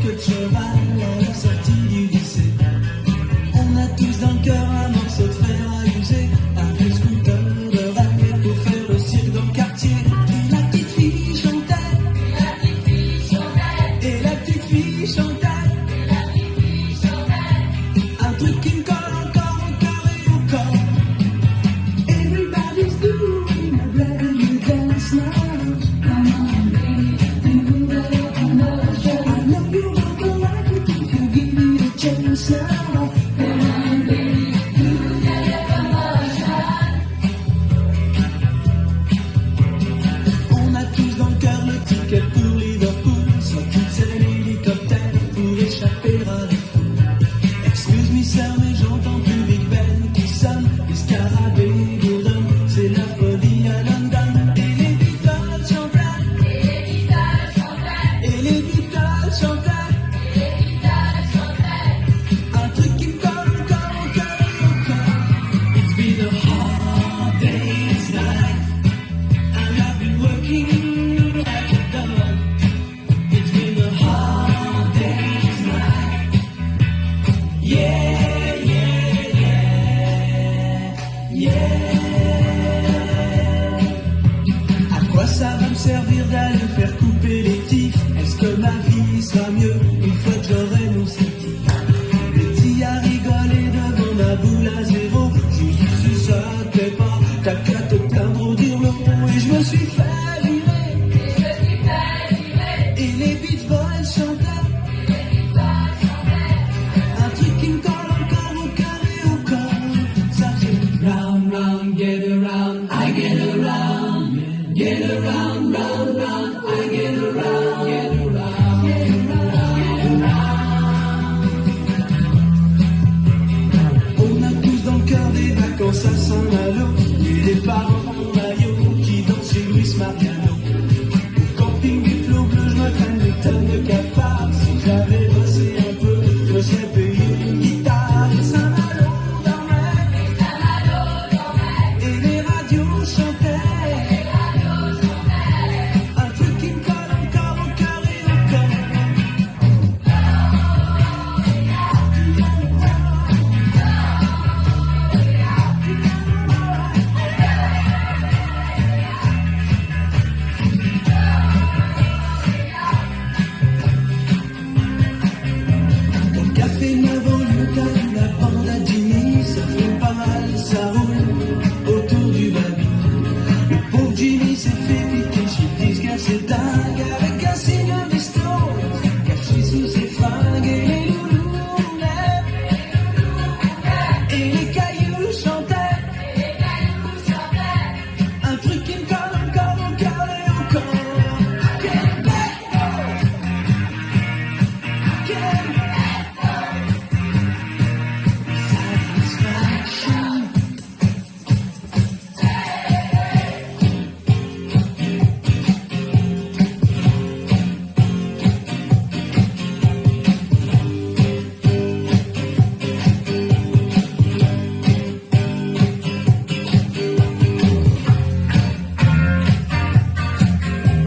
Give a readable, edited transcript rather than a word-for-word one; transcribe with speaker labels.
Speaker 1: que de cheval à la sortie du lycée. On a tous dans le cœur un morceau de fer à user, un vieux scooter de rail pour faire le cirque dans le quartier. Et la petite fille chantait, et la petite fille chantait, un truc qui me colle encore au cœur et au corps. Everybody's doing a brand new dance now. Come on, baby, do that commotion. I know you won't go like it if you give me a chance now. Come on, baby, do that commotion. On a tous dans le cœur le ticket pour Liverpool, sortir l'hélicoptère pour échapper à la foule. Excuse me sir, mais j'entends plus Big Ben qui sonne, les scarabées bourdonnent, c'est la folie à London. Et les Beatles chantaient, et les Beatles chantaient, un truc qui me colle encore au cœur et au corps. It's been a hard day's night, and I've been working like a dog. It's been a hard day's night, yeah, yeah, yeah, yeah. À quoi ça va me servir d'aller faire couper les tifs? Est-ce que ma vie sera mieux une fois que j'aurai